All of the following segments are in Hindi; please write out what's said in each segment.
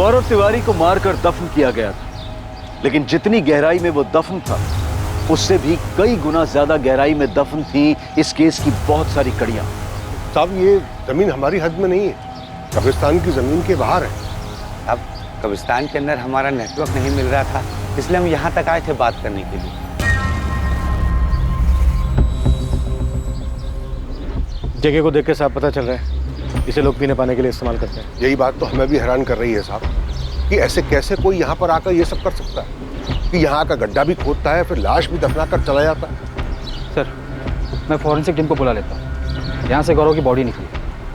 गौरव तिवारी को मारकर दफन किया गया था, लेकिन जितनी गहराई में वो दफन था उससे भी कई गुना ज्यादा गहराई में दफन थी इस केस की बहुत सारी कड़ियां। साहब ये जमीन हमारी हद में नहीं है, कब्रिस्तान की जमीन के बाहर है। अब कब्रिस्तान के अंदर हमारा नेटवर्क नहीं मिल रहा था, इसलिए हम यहाँ तक आए थे बात करने के लिए। जगह को देख के साहब पता चल रहा है इसे लोग पीने पाने के लिए इस्तेमाल करते हैं। यही बात तो हमें भी हैरान कर रही है साहब, कि ऐसे कैसे कोई यहाँ पर आकर ये सब कर सकता है, कि यहाँ का गड्ढा भी खोदता है फिर लाश भी दफना कर चला जाता है। सर, मैं फॉरेंसिक टीम को बुला लेता हूँ। यहाँ से गौरव की बॉडी निकली,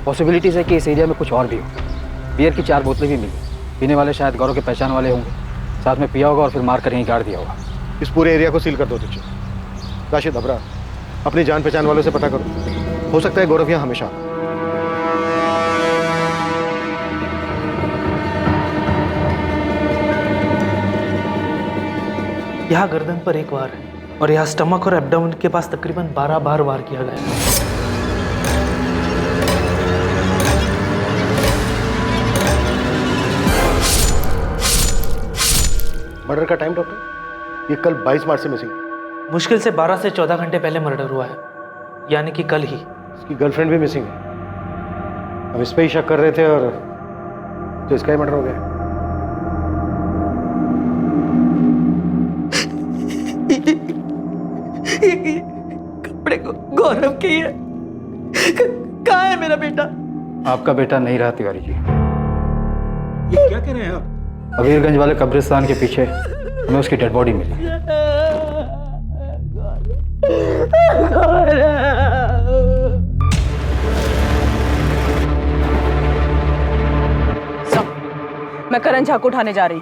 पॉसिबिलिटीज है कि इस एरिया में कुछ और भी हो। बियर की 4 बोतलें भी मिली, पीने वाले शायद गौरव के पहचान वाले होंगे, साथ में पिया होगा और फिर मार कर यहीं गाड़ दिया होगा। इस पूरे एरिया को सील कर दो तुझे। राशिद, अबरा, अपनी जान पहचान वालों से पता करो, हो सकता है गौरव यहाँ हमेशा। यहाँ गर्दन पर 1 वार है और यहाँ स्टमक और एब्डोमेन के पास तकरीबन 12 बार वार किया गया है। मर्डर का टाइम डॉक्टर? ये कल 22 मार्च से मिसिंग है। मुश्किल से 12 से 14 घंटे पहले मर्डर हुआ है, यानी कि कल ही। इसकी गर्लफ्रेंड भी मिसिंग है। हम इस पे ही शक कर रहे थे और तो इसका ही मर्डर हो गया। ये कपड़े गौरव के ही है। कहाँ है मेरा बेटा? आपका बेटा नहीं रहा तिवारी जी। ये क्या कह रहे हैं आप? अबीरगंज वाले कब्रिस्तान के पीछे हमें उसकी डेड बॉडी मिली। मैं करण झा को उठाने जा रही।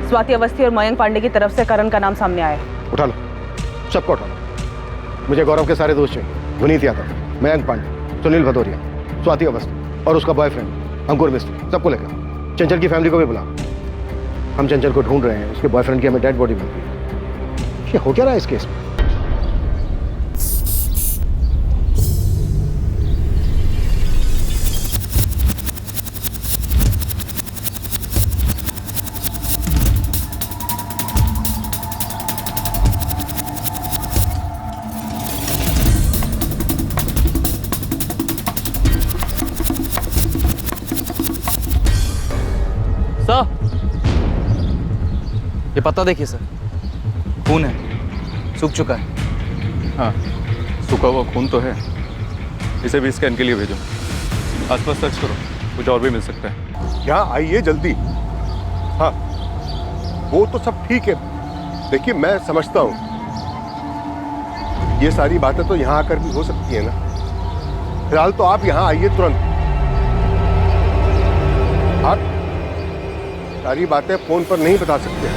स्वाति अवस्थी और मयंक पांडे की तरफ से करण का नाम सामने आया। उठा लो, सबको उठा लो। मुझे गौरव के सारे दोस्त चाहिए। विनीत यादव, मयंक पांडे, सुनील भदौरिया, स्वाति अवस्थी और उसका बॉयफ्रेंड अंकुर मिस्त्री, सबको लेकर। चंचल की फैमिली को भी बुला। हम चंचल को ढूंढ रहे हैं, उसके बॉयफ्रेंड की हमें डेड बॉडी मिल गई। ये हो क्या रहा है इस केस में? सर, ये पत्ता देखिए सर, खून है, सूख चुका है। हाँ, सूखा हुआ खून तो है। इसे भी स्कैन के लिए भेजो। आसपास सर्च करो, कुछ और भी मिल सकता है। क्या आइए जल्दी। हाँ, वो तो सब ठीक है। देखिए मैं समझता हूँ ये सारी बातें तो यहाँ आकर भी हो सकती है ना। फिलहाल तो आप यहाँ आइए तुरंत। आप सारी बातें फोन पर नहीं बता सकते।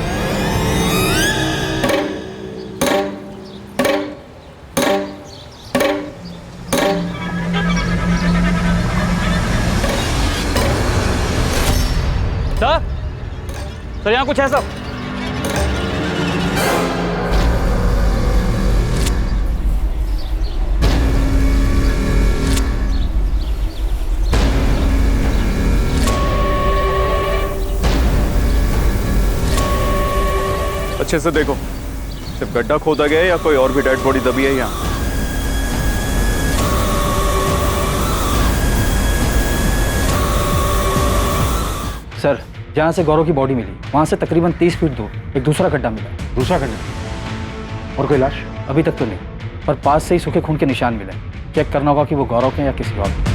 सर यहाँ कुछ है सब। अच्छे से देखो, सिर्फ गड्ढा खोदा गया है या कोई और भी डेड बॉडी दबी है यहाँ? सर, जहाँ से गौरव की बॉडी मिली वहाँ से तकरीबन 30 फीट दूर एक दूसरा गड्ढा मिला। दूसरा गड्ढा? और कोई लाश? अभी तक तो नहीं, पर पास से ही सूखे खून के निशान मिले। चेक करना होगा कि वो गौरव के या किसी और के।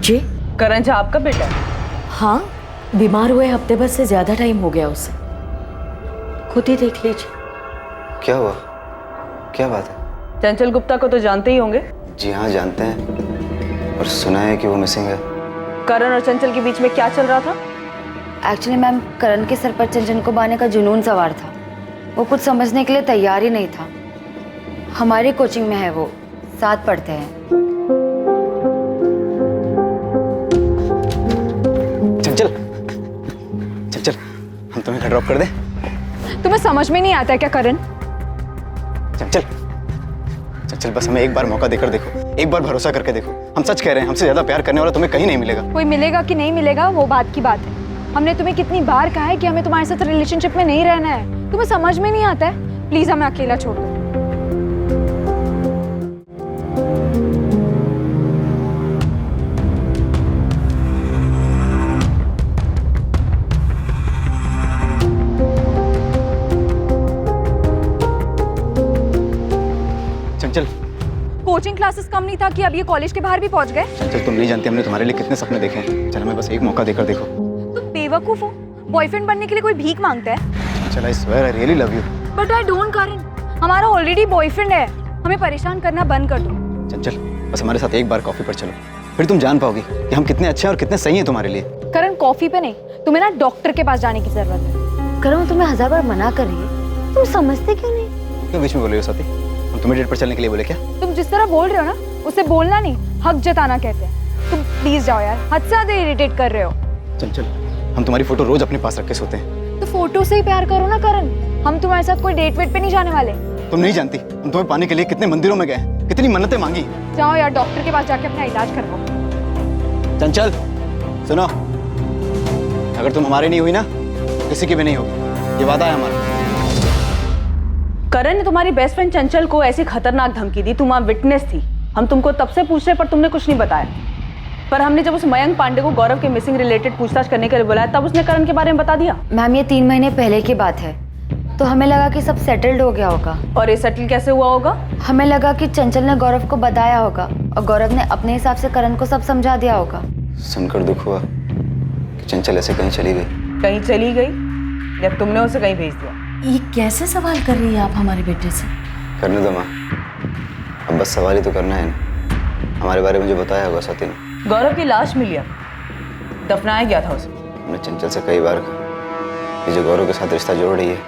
जी? करण झा आपका बेटा है? हाँ, बीमार हुए हफ्ते भर से ज्यादा टाइम हो गया उसे। खुद ही देख लीजिए। क्या हुआ? क्या बात है? चंचल गुप्ता को तो जानते ही होंगे। जी हाँ, जानते हैं, और सुना है कि वो मिसिंग है। करण और चंचल के बीच में क्या चल रहा था? एक्चुअली मैम, करण के सर पर चंचल को बांधने का जुनून सवार था। वो कुछ समझने के लिए तैयार ही नहीं था। हमारी कोचिंग में है, वो साथ पढ़ते हैं। घर ड्रॉप कर दे। तुम्हें समझ में नहीं आता है क्या करण? चल चल चल चल, बस हमें एक बार मौका देकर देखो, एक बार भरोसा करके देखो। हम सच कह रहे हैं, हमसे ज्यादा प्यार करने वाला तुम्हें कहीं नहीं मिलेगा। कोई मिलेगा कि नहीं मिलेगा वो बात की बात है। हमने तुम्हें कितनी बार कहा है कि हमें तुम्हारे साथ रिलेशनशिप में नहीं रहना है, तुम्हें समझ में नहीं आता है। प्लीज हमें अकेला छोड़ दो। चंचल, कोचिंग क्लासेस कम नहीं था कि अब ये कॉलेज के बाहर भी पहुंच गए। चंचल तुम नहीं जानती हमने तुम्हारे लिए कितने सपने देखे हैं। चल हमें बस एक मौका देकर देखो। तुम बेवकूफ हो, बॉयफ्रेंड बनने के लिए कोई भीख मांगता है? चल I swear I really love you. But I don't Karan, हमारा ऑलरेडी बॉयफ्रेंड है, हमें परेशान करना बंद कर दो। चंचल बस हमारे साथ एक बार कॉफी पर चलो, फिर तुम जान पाओगी कि हम कितने अच्छे हैं और कितने सही हैं तुम्हारे लिए। करण कॉफी पे नहीं, तुम्हें ना डॉक्टर के पास जाने की जरूरत है। करण मैं तुम्हें 1000 बार मना कर रही है, तुम समझते क्यों नहीं? क्यों बीच में बोल रही हो स्वाति? हम तुम्हें डेट पर चलने के लिए बोले क्या? तुम जिस तरह बोल रहे हो ना, उसे बोलना नहीं हक जताना कहते हैं। तुम प्लीज जाओ यार, हद से ज्यादा इरिटेट कर रहे हो। चंचल हम तुम्हारी फोटो रोज अपने पास रख के सोते हैं। तो फोटो से ही प्यार करो ना करण, हम तुम्हारे साथ कोई डेट वेट पे नहीं जाने वाले। तुम नहीं जानती हम तुम्हें पाने के लिए कितने मंदिरों में गए, कितनी मन्नतें मांगी। जाओ यार, डॉक्टर के पास जाके अपना इलाज करवाओ। चंचल सुनो, अगर तुम हमारी नहीं हुई ना, किसी की भी नहीं होगी, ये वादा है हमारा। करण ने तुम्हारी बेस्ट फ्रेंड चंचल को ऐसी खतरनाक धमकी दी, तुम वहां विटनेस थी। हम तुमको तब से पूछ रहे पर तुमने कुछ नहीं बताया। पर हमने जब उस मयंक पांडे को गौरव के मिसिंग रिलेटेड पूछताछ करने के लिए बुलाया, तब उसने करण के बारे में बता दिया। मैम ये 3 महीने पहले की बात है, तो हमें लगा कि सब सेटल्ड हो गया होगा। और ये सेटल कैसे हुआ होगा? हमें लगा कि चंचल ने गौरव को बताया होगा और गौरव ने अपने हिसाब से करण को सब समझा दिया होगा। सुनकर दुख हुआ कि चंचल ऐसे कहीं चली गई। कहीं चली गई जब तुमने उसे कहीं भेज दिया? ये कैसे सवाल कर रही है आप हमारे बेटे से? करने दो माँ, अब बस सवाल ही तो करना है ना। हमारे बारे में जो बताया होगा स्वाति ने। गौरव की लाश मिली, दफनाया गया था उसे। हमने चंचल से कई बार कहा कि जो गौरव के साथ रिश्ता जोड़ रही है,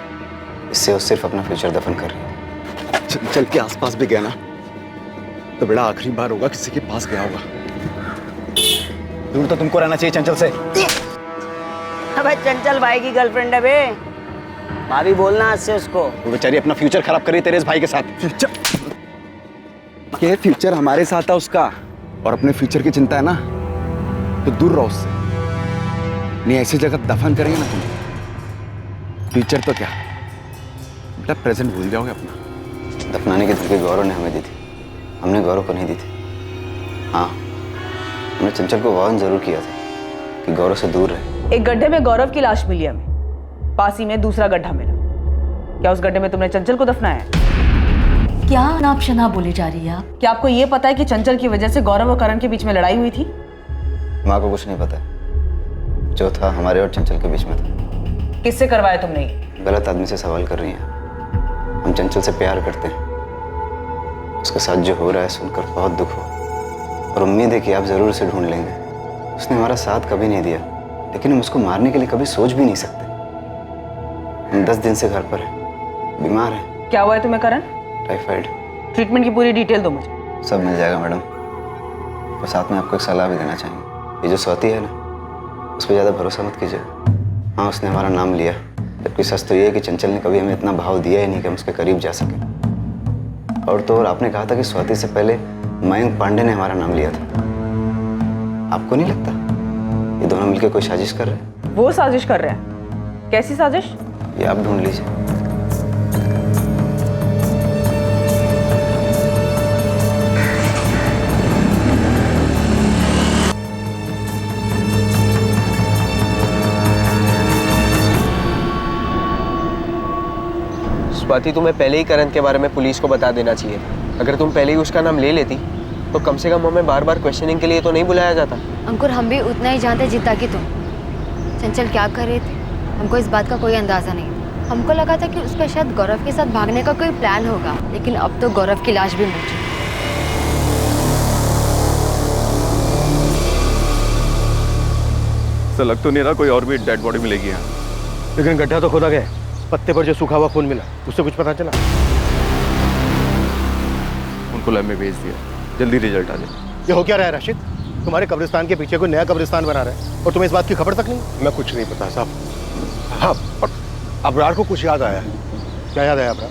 इससे वो सिर्फ अपना फ्यूचर दफन कर रही है। चंचल के आसपास भी गया ना तो बड़ा आखिरी बार होगा किसी के पास गया होगा। दूर तो तुमको रहना चाहिए चंचल से। अबे चंचल भाई की गर्लफ्रेंड है बे, भाभी बोलना आज से उसको। वो बेचारी अपना फ्यूचर खराब कर रही तेरे इस भाई के साथ। ये फ्यूचर हमारे साथ है उसका, और अपने फ्यूचर की चिंता है ना तो दूर रहो उससे। नहीं ऐसी जगह दफन करेंगे ना तुम, फ्यूचर तो क्या बेटा प्रेजेंट भूल जाओगे अपना। दफनाने की धमकी गौरव ने हमें दी थी, हमने गौरव को नहीं दी थी। हाँ हमने चंचल को वार्न जरूर किया था कि गौरव से दूर रहे। एक गड्ढे में गौरव की लाश मिली हमें, पास ही में दूसरा गड्ढा मिला। क्या उस गड्ढे में तुमने चंचल को दफनाया? क्या नाप शनाप बोले जा रही है आप? क्या आपको ये पता है कि चंचल की वजह से गौरव और करण के बीच में लड़ाई हुई थी? माँ को कुछ नहीं पता, जो था हमारे और चंचल के बीच में था। किससे करवाया तुमने ये? गलत आदमी से सवाल कर रही हैं। हम चंचल से प्यार करते हैं, उसके साथ जो हो रहा है सुनकर बहुत दुख हो, और उम्मीद है कि आप जरूर उसे ढूंढ लेंगे। उसने हमारा साथ कभी नहीं दिया, लेकिन हम उसको मारने के लिए कभी सोच भी नहीं सकते। हम 10 दिन से घर पर हैं, बीमार हैं। क्या हुआ है तुम्हें करण? टाइफाइड। ट्रीटमेंट की पूरी डिटेल दो मुझे। सब मिल जाएगा मैडम, और साथ में आपको एक सलाह भी देना चाहेंगे। ये जो स्वाति है ना, उस पर ज़्यादा भरोसा मत कीजिए। हाँ उसने हमारा नाम लिया, जबकि सच तो ये है कि चंचल ने कभी हमें इतना भाव दिया ही नहीं कि हम उसके करीब जा सके। और तो और आपने कहा था कि स्वाति से पहले मयंक पांडे ने हमारा नाम लिया था। आपको नहीं लगता ये दोनों मिलकर कोई साजिश कर रहे हैं? वो साजिश कर रहे हैं? कैसी साजिश? ये आप ढूंढ लीजिए। स्वाति तुम्हें पहले ही करण के बारे में पुलिस को बता देना चाहिए था। अगर तुम पहले ही उसका नाम ले लेती तो कम से कम हमें बार बार क्वेश्चनिंग के लिए तो नहीं बुलाया जाता। अंकुर हम भी उतना ही जानते जितना कि तुम। चंचल क्या कर रहे थे हमको इस बात का कोई अंदाजा नहीं। हमको लगा था कि उसका शायद गौरव के साथ भागने का कोई प्लान होगा, लेकिन अब तो गौरव की लाश भी मिल चुकी। ऐसा लग तो नहीं रहा कोई और भी डेड बॉडी मिलेगी यहाँ। लेकिन गड्ढा तो खोदा गया, पत्ते पर जो सूखा हुआ खून मिला उससे कुछ पता चला? उनको लैब में भेज दिया, जल्दी रिजल्ट आ जाए। ये हो क्या रहा है राशिद? तुम्हारे कब्रिस्तान के पीछे कोई नया कब्रिस्तान बना रहा है और तुम्हें इस बात की खबर तक नहीं? मैं कुछ नहीं पता साहब। हाँ अबरार को कुछ याद आया है। क्या याद आया अबरार?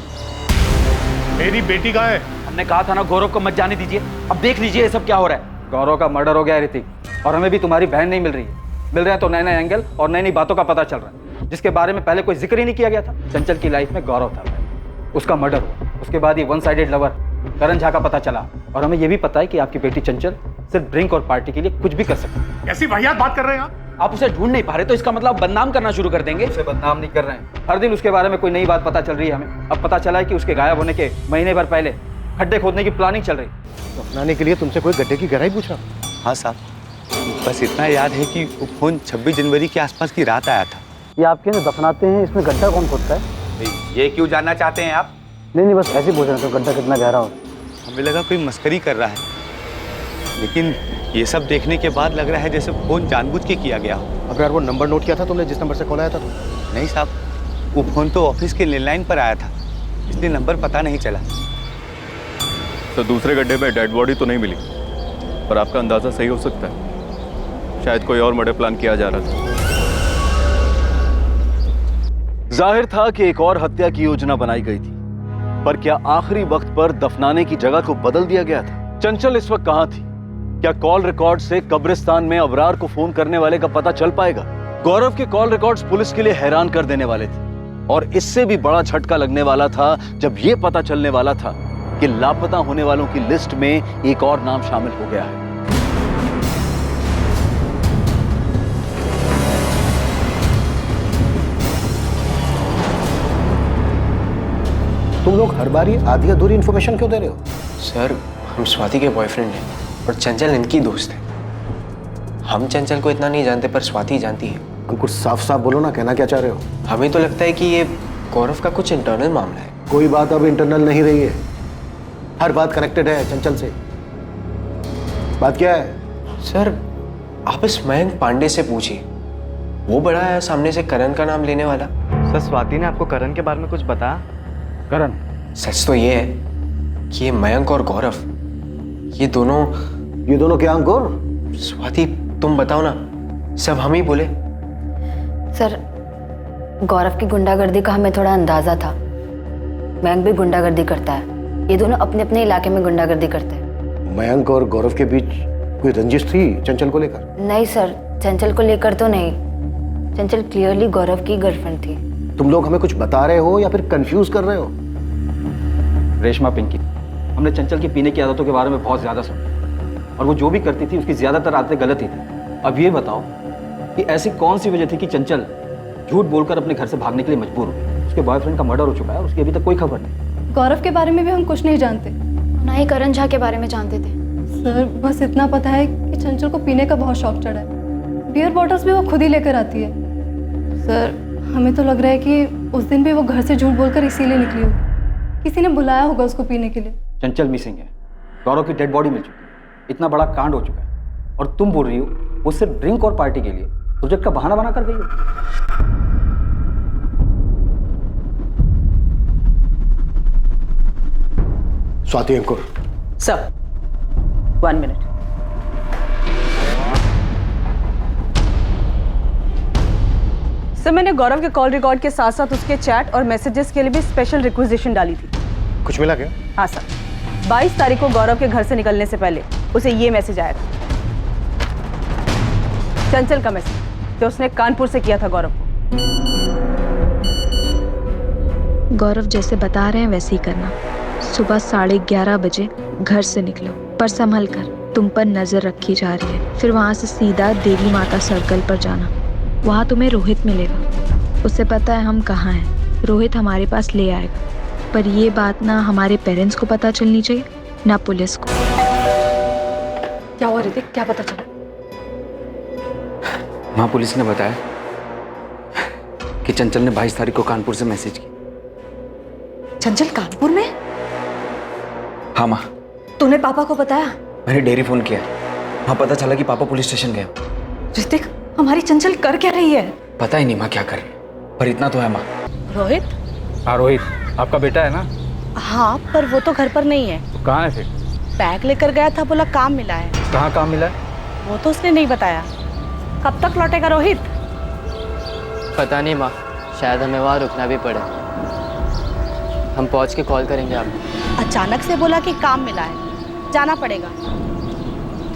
मेरी बेटी कहाँ है? हमने कहा था ना गौरव को मत जाने दीजिए। अब देख लीजिए ये सब क्या हो रहा है। गौरव का मर्डर हो गया है ऋतिक, और हमें भी तुम्हारी बहन नहीं मिल रही है। मिल रहा है तो नए नए एंगल और नई नई बातों का पता चल रहा है, जिसके बारे में पहले कोई जिक्र ही नहीं किया गया था। चंचल की लाइफ में गौरव था, उसका मर्डर हुआ, उसके बाद ये वन साइडेड लवर करण झा का पता चला, और हमें ये भी पता है कि आपकी बेटी चंचल सिर्फ ड्रिंक और पार्टी के लिए कुछ भी कर सकती है। कैसी वाहियात बात कर रहे हैं आप उसे ढूंढ नहीं पा रहे तो इसका मतलब आप बदनाम करना शुरू कर देंगे। उसे बदनाम नहीं कर रहे हैं, हर दिन उसके बारे में कोई नई बात पता चल रही है हमें। अब पता चला है कि उसके गायब होने के महीने भर पहले खड्डे खोदने की प्लानिंग चल रही। दफनाने के लिए तुमसे कोई गड्ढे की गहराई पूछा? हाँ साहब, बस इतना याद है कि वो फोन 26 जनवरी के आसपास की रात आया था। ये आपके यहाँ दफनाते हैं, इसमें गड्ढा कौन खोदता है? ये क्यों जानना चाहते हैं आप? नहीं, बस ऐसे ही पूछ रहे थे गड्ढा कितना गहरा हो। हमें लगा कोई मस्करी कर रहा है, लेकिन ये सब देखने के बाद लग रहा है जैसे फोन जानबूझ के किया गया हो। अबरार वो नंबर नोट किया था तुमने जिस नंबर से कॉल आया था? नहीं साहब, वो फोन तो ऑफिस के लैंडलाइन पर आया था, इसलिए नंबर पता नहीं चला। तो दूसरे गड्ढे में डेड बॉडी तो नहीं मिली, पर आपका अंदाजा सही हो सकता है, शायद कोई और मर्डर प्लान किया जा रहा था। जाहिर था कि एक और हत्या की योजना बनाई गई थी, पर क्या आखिरी वक्त पर दफनाने की जगह को बदल दिया गया था? चंचल इस वक्त कहां थी? क्या कॉल रिकॉर्ड से कब्रिस्तान में अबरार को फोन करने वाले का पता चल पाएगा? गौरव के कॉल रिकॉर्ड्स पुलिस के लिए हैरान कर देने वाले थे, और इससे भी बड़ा झटका लगने वाला था जब यह पता चलने वाला था कि लापता होने वालों की लिस्ट में एक और नाम शामिल हो गया है। तुम लोग हर बार ये आधी अधूरी इन्फॉर्मेशन क्यों दे रहे हो? सर, हम स्वाति के बॉयफ्रेंड हैं और चंचल इनकी दोस्त है। हम चंचल को इतना नहीं जानते, पर स्वाति जानती है। अंकुर, साफ साफ बोलो ना, कहना क्या चाह रहे हो? हमें तो लगता है कि ये गौरव का कुछ इंटरनल मामला है। कोई बात अब इंटरनल नहीं रही है, हर बात कनेक्टेड है चंचल से। बात क्या है? सर, आप इस मयंक पांडे से पूछिए, वो बड़ा है सामने से करण का नाम लेने वाला। सर, स्वाति ने आपको करण के बारे में कुछ बताया? करण? सच तो ये है कि ये मयंक और गौरव, ये दोनों क्या अंकुर? स्वाति, तुम बताओ ना, सब हम ही बोले। सर, गौरव की गुंडागर्दी का हमें थोड़ा अंदाजा था। मयंक भी गुंडागर्दी करता है, ये दोनों अपने अपने इलाके में गुंडागर्दी करते हैं। मयंक और गौरव के बीच कोई रंजिश थी चंचल को लेकर? नहीं सर, चंचल को लेकर तो नहीं। चंचल क्लियरली गौरव की गर्लफ्रेंड थी। तुम लोग हमें कुछ बता रहे हो या फिर कंफ्यूज कर रहे हो? रेशमा पिंकी, हमने चंचल की पीने की आदतों के बारे में बहुत ज्यादा सुना, और वो जो भी करती थी उसकी ज्यादातर आदतें गलत ही थी। अब ये बताओ कि ऐसी कौन सी वजह थी कि चंचल झूठ बोलकर अपने घर से भागने के लिए मजबूर हुई? उसके बॉयफ्रेंड का मर्डर हो चुका है और उसकी अभी तक कोई खबर नहीं। गौरव के बारे में भी हम कुछ नहीं जानते, ना ही करण झा के बारे में जानते थे। सर, बस इतना पता है कि चंचल को पीने का बहुत शौक चढ़ा है। बियर बॉटल्स भी वो खुद ही लेकर आती है। सर, हमें तो लग रहा है कि उस दिन भी वो घर से झूठ बोलकर इसीलिए निकली होगी, किसी ने बुलाया होगा उसको पीने के लिए। चंचल मिसिंग है, गौरव की डेड बॉडी मिल चुकी है, इतना बड़ा कांड हो चुका है, और तुम बोल रही हो वो सिर्फ ड्रिंक और पार्टी के लिए प्रोजेक्ट का बहाना बना कर गई हो। Swati, Ankur. Sir, 1 minute. Sir, मैंने गौरव के कॉल रिकॉर्ड के साथ साथ उसके चैट और मैसेजेस के लिए भी स्पेशल रिक्वेजिशन डाली थी। कुछ मिला क्या? हाँ सर, 22 तारीख को गौरव के घर से निकलने से पहले उसे ये मैसेज आया था, चंचल का मैसेज, जो उसने कानपुर से किया था गौरव को। गौरव जैसे बता रहे हैं वैसे ही करना। सुबह 11:30 बजे घर से निकलो, पर संभल कर, तुम पर नजर रखी जा रही है। फिर वहाँ से सीधा देवी माता सर्कल पर जाना, वहाँ तुम्हें रोहित मिलेगा। उसे पता है हम कहाँ हैं, रोहित हमारे पास ले आएगा, पर ये बात ना हमारे पेरेंट्स को पता चलनी चाहिए ना पुलिस को। क्या हुआ ऋतिक, क्या पता चला? माँ, पुलिस ने बताया कि चंचल ने 22 तारीख को कानपुर से मैसेज की। चंचल कानपुर में? हाँ माँ। तूने पापा को बताया? मैंने डेयरी फोन किया, वहाँ पता चला कि पापा पुलिस स्टेशन गए। ऋतिक, हमारी चंचल कर क्या रही है? पता ही नहीं माँ क्या कर रही, पर इतना तो है माँ। रोहित? हाँ रोहित, आपका बेटा है ना? हाँ, पर वो तो घर पर नहीं है। तो कहाँ है फिर? बैग लेकर गया था, बोला काम मिला है। कहाँ काम मिला है? वो तो उसने नहीं बताया। कब तक लौटेगा रोहित? पता नहीं माँ, शायद हमें वहाँ रुकना भी पड़े। हम पहुँच के कॉल करेंगे आपको। अचानक से बोला कि काम मिला है, जाना पड़ेगा।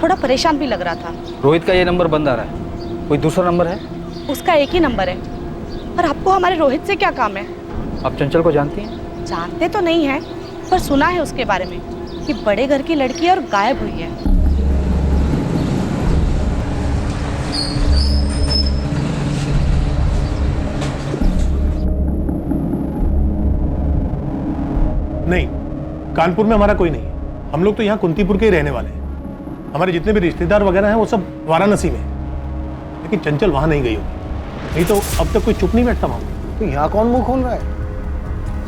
थोड़ा परेशान भी लग रहा था। रोहित का ये नंबर बंद आ रहा है, कोई दूसरा नंबर है? उसका एक ही नंबर है। पर आपको हमारे रोहित से क्या काम है? आप चंचल को जानती हैं? जानते तो नहीं है, पर सुना है उसके बारे में कि बड़े घर की लड़की है और गायब हुई है। नहीं, कानपुर में हमारा कोई नहीं है। हम लोग तो यहाँ कुंतीपुर के ही रहने वाले हैं। हमारे जितने भी रिश्तेदार वगैरह हैं वो सब वाराणसी में हैं। लेकिन चंचल वहाँ नहीं गई होगी, नहीं तो अब तक कोई चुप नहीं बैठता वहाँ। तो यहाँ कौन मुंह खोल रहा है?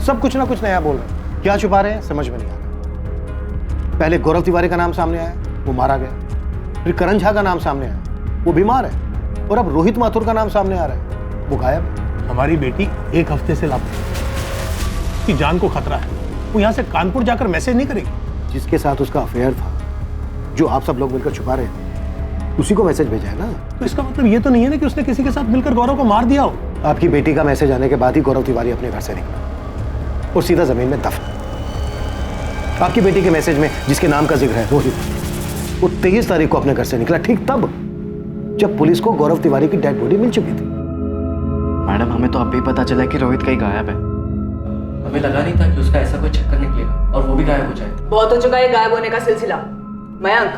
सब कुछ ना कुछ नया बोल रहे हैं। क्या छुपा रहे हैं समझ में नहीं आ रहा। पहले गौरव तिवारी का नाम सामने आया, वो मारा गया। फिर करण झा का नाम सामने आया, वो बीमार है। और अब रोहित माथुर का नाम सामने आ रहा है, वो गायब। हमारी बेटी 1 हफ्ते से लापता है, उसकी जान को खतरा है। वो यहाँ से कानपुर जाकर मैसेज नहीं करेगी। जिसके साथ उसका अफेयर था, जो आप सब लोग मिलकर छुपा रहे थे, उसी को मैसेज भेजा है ना। तो इसका मतलब ये तो नहीं है ना कि उसने किसी के साथ मिलकर गौरव को मार दिया हो। आपकी बेटी का मैसेज आने के बाद ही गौरव तिवारी अपने घर से निकला और सीधा जमीन में दफन। आपकी बेटी के मैसेज में जिसके नाम का जिक्र है रोहित, वो 23 तारीख को अपने घर से निकला, ठीक तब जब पुलिस को गौरव तिवारी की डेड बॉडी मिल चुकी थी। मैडम, हमें तो अभी पता चला कि रोहित कहीं गायब है। हमें लगा नहीं था कि उसका ऐसा कोई चक्कर निकलेगा और वो भी गायब हो जाए। बहुत हो चुका है गायब होने का सिलसिला। मयंक,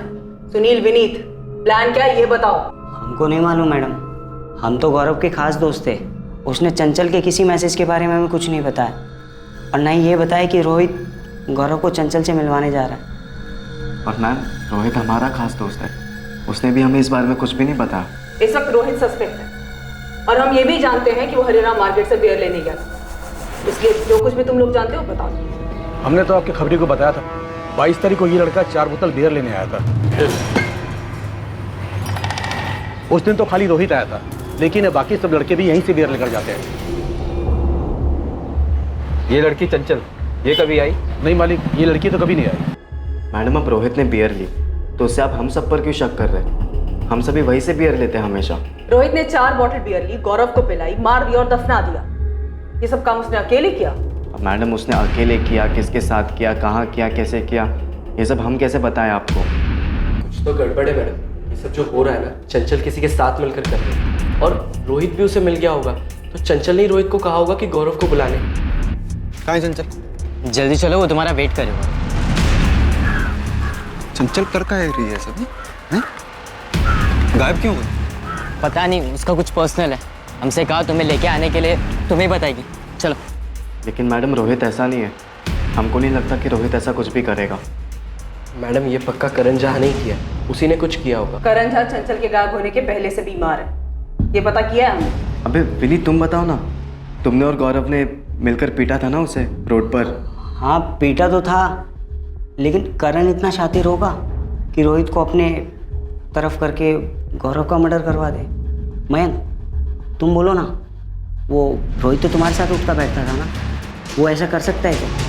सुनील, विनीत, प्लान क्या है ये बताओ। हमको नहीं मालूम मैडम, हम तो गौरव के खास दोस्त थे। उसने चंचल के किसी मैसेज के बारे में हमें कुछ नहीं बताया, और ना ही ये बताया कि रोहित गौरव को चंचल से मिलवाने जा रहा है। और मैम, रोहित हमारा खास दोस्त है, उसने भी हमें इस बारे में कुछ भी नहीं बताया। इस वक्त रोहित सस्पेक्ट है, और हम ये भी जानते हैं कि वो हरिराम मार्केट से बियर लेने गया था। इसलिए जो कुछ भी तुम लोग जानते हो बताओ। हमने तो आपके खबरी को बताया था, 22 तारीख को ये लड़का 4 बोतल बियर लेने आया था। उस दिन तो खाली रोहित आया था, लेकिन बाकी सब लड़के भी यहीं से बियर लेकर जाते हैं। ये लड़की चंचल, ये कभी आई? नहीं मालिक, ये लड़की तो कभी नहीं आई। मैडम, अब रोहित ने बियर ली तो उससे आप हम सब पर क्यों शक कर रहे हैं? हम सभी वहीं से बियर लेते हैं हमेशा। रोहित ने 4 बॉटल बियर ली, गौरव को पिलाई, मार दिया और दफना दिया। ये सब काम उसने अकेले किया? मैडम, उसने अकेले किया, किसके साथ किया, कहाँ किया, कैसे किया, ये सब हम कैसे बताएं आपको? कुछ तो गड़बड़ है मैडम। ये सब जो हो रहा है ना, चंचल किसी के साथ मिलकर कर रहे हैं, और रोहित भी उसे मिल गया होगा। तो चंचल ने रोहित को कहा होगा कि गौरव को बुला ले। कहाँ है चंचल? जल्दी चलो, वो तुम्हारा वेट करेगा। चंचल कर का है रही है सब? हैं? गायब क्यों हुई? पता नहीं, उसका कुछ पर्सनल है। हमसे कहा तुम्हें लेके आने के लिए, तुम्हें बताएगी। चलो। लेकिन मैडम, रोहित ऐसा नहीं है। हमको नहीं लगता कि रोहित ऐसा कुछ भी करेगा। मैडम, ये पक्का करण झा नहीं किया, उसी ने कुछ किया होगा। करण झा चंचल के गायब होने के पहले से बीमार है, ये पता किया है हमने। अबे विनी, तुम बताओ ना, तुमने और गौरव ने मिलकर पीटा था ना उसे रोड पर? हाँ, पीटा तो था, लेकिन करण इतना शातिर होगा कि रोहित को अपने तरफ करके गौरव का मर्डर करवा दे। मयंक, तुम बोलो ना, वो रोहित तो तुम्हारे साथ उठता बैठता था ना, वो ऐसा कर सकता है क्या?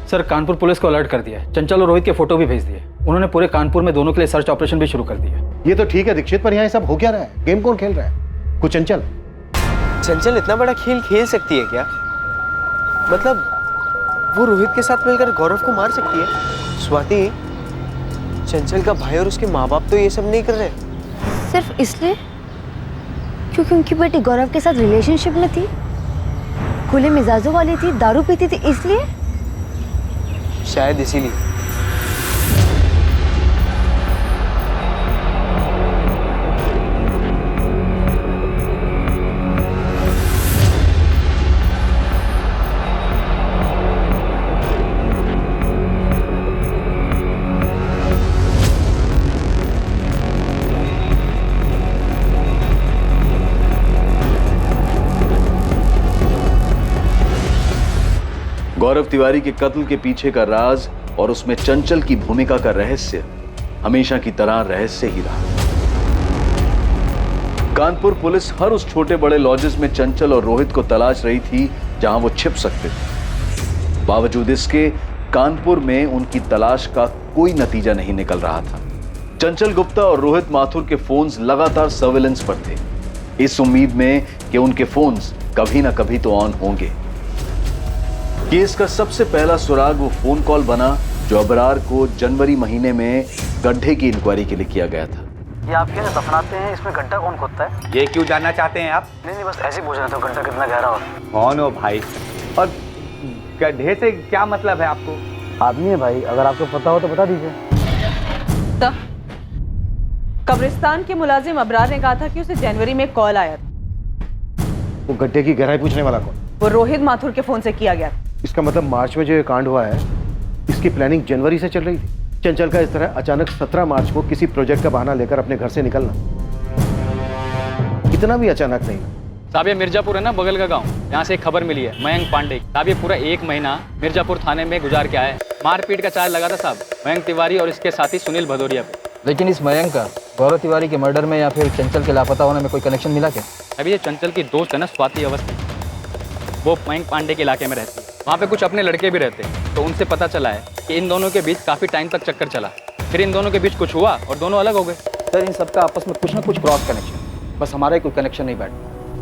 सर, कानपुर पुलिस को अलर्ट कर दिया है। चंचल और रोहित के फोटो भी भेज दिए। उन्होंने पूरे कानपुर में दोनों के लिए सर्च ऑपरेशन भी शुरू कर दिया है। ये तो ठीक है दीक्षित, पर यहाँ सब हो क्या रहा है? गेम कौन खेल रहा है? कुछ चंचल? चंचल इतना बड़ा खेल खेल सकती है क्या? मतलब वो रोहित के साथ मिलकर गौरव को मार सकती है? स्वाति, चंचल का भाई और उसके माँ बाप तो ये सब नहीं कर रहे। सिर्फ इसलिए क्योंकि उनकी बेटी गौरव के साथ रिलेशनशिप में थी, खुले मिजाजों वाली थी, दारू पीती थी, इसलिए? शायद इसीलिए। गौरव तिवारी के कत्ल के पीछे का राज और उसमें चंचल की भूमिका का रहस्य हमेशा की तरह रहस्य ही रहा। कानपुर पुलिस हर उस छोटे बड़े लॉजेस में चंचल और रोहित को तलाश रही थी जहां वो छिप सकते थे। बावजूद इसके कानपुर में उनकी तलाश का कोई नतीजा नहीं निकल रहा था। चंचल गुप्ता और रोहित माथुर के फोन्स लगातार सर्विलेंस पर थे, इस उम्मीद में कि उनके फोन्स कभी ना कभी तो ऑन होंगे। केस का सबसे पहला सुराग वो फोन कॉल बना जो अबरार को जनवरी महीने में गड्ढे की इंक्वायरी के लिए किया गया था। ये आप क्या दफनाते हैं, इसमें गड्ढा कौन खोदता है? ये क्यों जानना चाहते हैं आप? नहीं, बस ऐसे ही पूछ रहे थे गड्ढा कितना गहरा हो। कौन हो भाई, और गड्ढे से क्या मतलब है आपको? आदमी है भाई, अगर आपको पता हो तो बता दीजिए। तो कब्रिस्तान के मुलाजिम अबरार ने कहा था कि उसे जनवरी में कॉल आया था। वो गड्ढे की गहराई पूछने वाला कौन? वो रोहित माथुर के फोन से किया गया। इसका मतलब मार्च में जो ये कांड हुआ है, इसकी प्लानिंग जनवरी से चल रही थी। चंचल का इस तरह अचानक 17 मार्च को किसी प्रोजेक्ट का बहाना लेकर अपने घर से निकलना इतना भी अचानक नहीं। साहब ये मिर्जापुर है ना, बगल का गांव, यहाँ से एक खबर मिली है मयंक पांडे। साहब ये पूरा 1 महीना मिर्जापुर थाने में गुजार के आए। मारपीट का चार्ज लगा था साहब मयंक तिवारी और इसके साथी सुनील भदौरिया पे। लेकिन इस मयंक का गौरव तिवारी के मर्डर में या फिर चंचल के लापता होने में कोई कनेक्शन मिला क्या? अभी ये चंचल की दोस्त है ना स्वाति अवस्थी, वो मयंक पांडे के इलाके में रहती है। वहाँ पे कुछ अपने लड़के भी रहते हैं, तो उनसे पता चला है कि इन दोनों के बीच काफ़ी टाइम तक चक्कर चला। फिर इन दोनों के बीच कुछ हुआ और दोनों अलग हो गए। सर इन सबका आपस में कुछ ना कुछ क्रॉस कनेक्शन, बस हमारा ही कोई कनेक्शन नहीं बैठा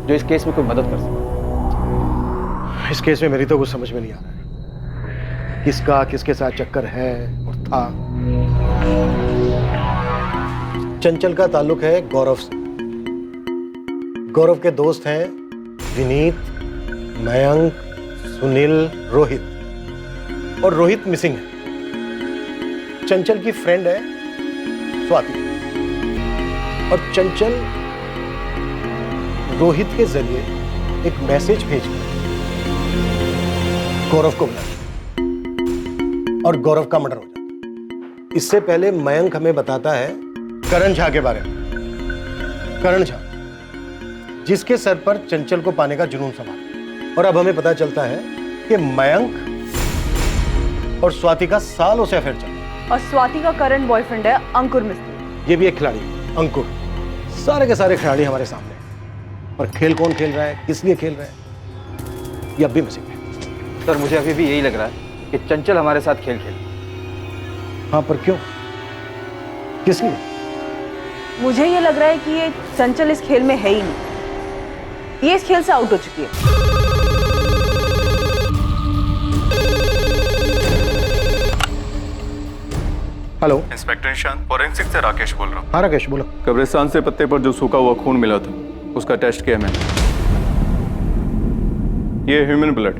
जो इस केस में कोई मदद कर सके। इस केस में मेरी तो कुछ समझ में नहीं आ रहा है, किसका किसके साथ चक्कर है और था। चंचल का ताल्लुक है गौरव से। गौरव के दोस्त हैं विनीत, मयंक, सुनील, रोहित, और रोहित मिसिंग है। चंचल की फ्रेंड है स्वाति, और चंचल रोहित के जरिए एक मैसेज भेजकर गौरव को बुलाया और गौरव का मर्डर हो जाता। इससे पहले मयंक हमें बताता है करण झा के बारे में। करण झा जिसके सर पर चंचल को पाने का जुनून सवार, और अब हमें पता चलता है कि मयंक और स्वाति का सालों से अफेयर चल रहा है। और स्वाति का करंट बॉयफ्रेंड है अंकुर मिस्त्री। ये भी एक खिलाड़ी है, अंकुर। सारे के सारे खिलाड़ी हमारे सामने हैं। पर खेल कौन खेल रहा है, किस लिए खेल रहा है, ये अब भी मिसिंग है। सर मुझे अभी भी यही लग रहा है कि चंचल हमारे साथ खेल खेल। हाँ पर क्यों, किस लिए? मुझे ये लग रहा है कि ये चंचल इस खेल में है ही नहीं, ये इस खेल से आउट हो चुकी है। हेलो इंस्पेक्टर निशांत, फॉरेंसिक से राकेश बोल रहा हूँ। हाँ राकेश बोलो। कब्रिस्तान से पत्ते पर जो सूखा हुआ खून मिला था उसका टेस्ट किया मैंने, ये human blood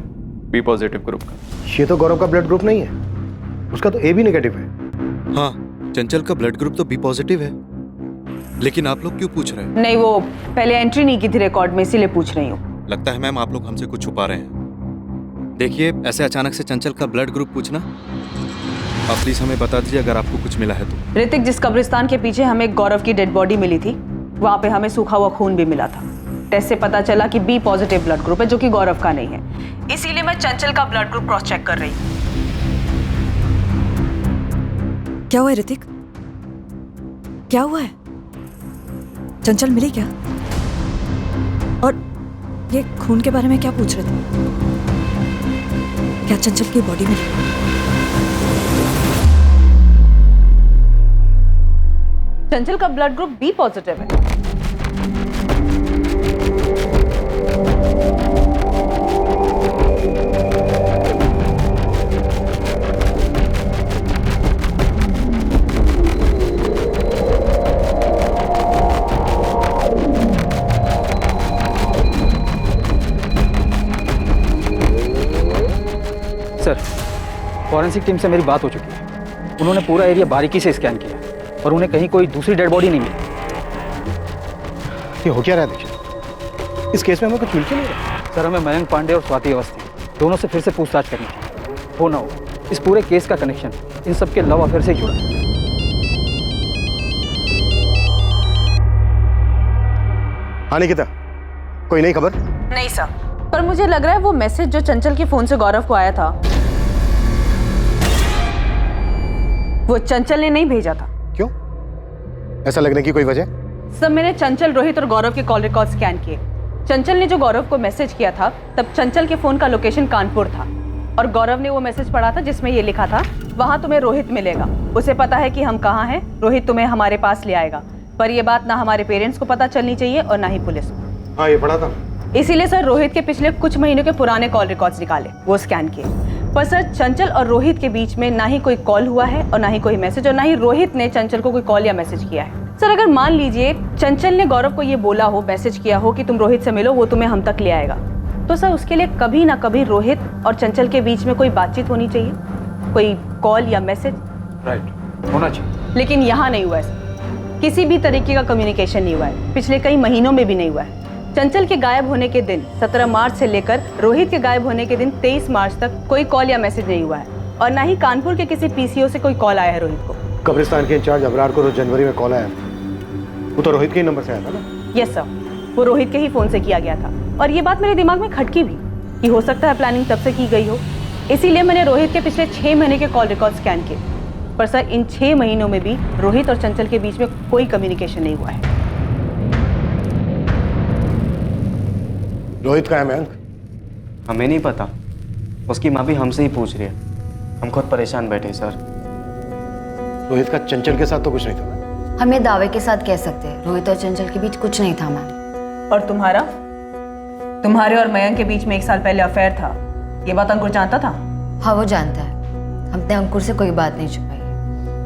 B positive group का। ये तो गौरव का ब्लड ग्रुप नहीं है, उसका तो ए बी नेगेटिव है। हाँ चंचल का ब्लड ग्रुप तो बी पॉजिटिव है, लेकिन आप लोग क्यों पूछ रहे हैं? नहीं, वो पहले एंट्री नहीं की थी रिकॉर्ड में, इसीलिए पूछ रही हूँ। लगता है मैम आप लोग हमसे कुछ छुपा रहे हैं। देखिए ऐसे अचानक से चंचल का ब्लड ग्रुप पूछना, आप प्लीज हमें बता दीजिए अगर आपको कुछ मिला है तो। ऋतिक, जिस कब्रिस्तान के पीछे हमें गौरव की डेड बॉडी मिली थी, वहाँ पे हमें सूखा हुआ खून भी मिला था। टेस्ट से पता चला कि बी पॉजिटिव ब्लड ग्रुप है, जो कि गौरव का नहीं है। इसीलिए मैं चंचल का ब्लड ग्रुप क्रॉस चेक कर रही हूँ। क्या हुआ है ऋतिक, क्या हुआ है? चंचल मिली क्या? और ये खून के बारे में क्या पूछ रहे थे? क्या चंचल की बॉडी मिली? चंचल का ब्लड ग्रुप बी पॉजिटिव है। सर फॉरेंसिक टीम से मेरी बात हो चुकी है, उन्होंने पूरा एरिया बारीकी से स्कैन किया और उन्हें कहीं कोई दूसरी डेड बॉडी नहीं मिली। ये हो क्या रहा है दीक्षित? इस केस में हमें कुछ मिल क्यों नहीं रहा? सर हमें मयंक पांडे और स्वाति अवस्थी दोनों से फिर से पूछताछ करनी थी। हो ना हो इस पूरे केस का कनेक्शन इन सब के लव अफेयर से जुड़ा है। हाँ निकिता, कोई नई खबर? नहीं सर, पर मुझे लग रहा है वो मैसेज जो चंचल के फोन से गौरव को आया था, वो चंचल ने नहीं भेजा था। क्यों? ऐसा लगने की कोई वजह? सब मैंने चंचल, रोहित और गौरव के कॉल रिकॉर्ड स्कैन किए। चंचल ने जो गौरव को मैसेज किया था तब चंचल के फोन का लोकेशन कानपुर था और गौरव ने वो मैसेज पढ़ा था जिसमें ये लिखा था, वहां तुम्हें रोहित मिलेगा, उसे पता है कि हम कहाँ हैं, रोहित तुम्हें हमारे पास ले आएगा। पर ये बात ना हमारे पेरेंट्स को पता चलनी चाहिए और ना ही पुलिस को। हाँ, ये पढ़ा था। इसीलिए सर रोहित के पिछले कुछ महीनों के पुराने कॉल रिकॉर्ड्स निकाले, वो स्कैन किए। पर सर चंचल और रोहित के बीच में ना ही कोई कॉल हुआ है और ना ही कोई मैसेज, और ना ही रोहित ने चंचल को कोई कॉल या मैसेज किया है। सर अगर मान लीजिए चंचल ने गौरव को ये बोला हो, मैसेज किया हो कि तुम रोहित से मिलो, वो तुम्हें हम तक ले आएगा, तो सर उसके लिए कभी ना कभी रोहित और चंचल के बीच में कोई बातचीत होनी चाहिए, कोई कॉल या मैसेज। राइट, होना चाहिए। लेकिन यहाँ नहीं हुआ है, किसी भी तरीके का कम्युनिकेशन नहीं हुआ है, पिछले कई महीनों में भी नहीं हुआ है। चंचल के गायब होने के दिन 17 मार्च से लेकर रोहित के गायब होने के दिन 23 मार्च तक कोई कॉल या मैसेज नहीं हुआ है और ना ही कानपुर के किसी पीसीओ से कोई कॉल आया है रोहित को। कब्रिस्तान के इंचार्ज अबरार को रोज जनवरी में कॉल आया, वो तो रोहित के ही नंबर से आया था ना? यस सर, वो रोहित के ही फोन से किया गया था और ये बात मेरे दिमाग में खटकी भी कि हो सकता है प्लानिंग तब से की गई हो। इसीलिए मैंने रोहित के पिछले 6 महीने के कॉल रिकॉर्ड स्कैन किए। पर सर इन 6 महीनों में भी रोहित और चंचल के बीच में कोई कम्युनिकेशन नहीं हुआ है। रोहित का है मयंक? हमें नहीं पता, उसकी माँ भी हमसे ही पूछ रही है, हम खुद परेशान बैठे सर। रोहित का चंचल के साथ तो कुछ नहीं था। हम ये दावे के साथ कह सकते हैं रोहित और चंचल के बीच कुछ नहीं था मैम। और तुम्हारे और मयंक के बीच में 1 साल पहले अफेयर था, ये बात अंकुर जानता था? हाँ वो जानता है, हमने अंकुर से कोई बात नहीं छुपाई,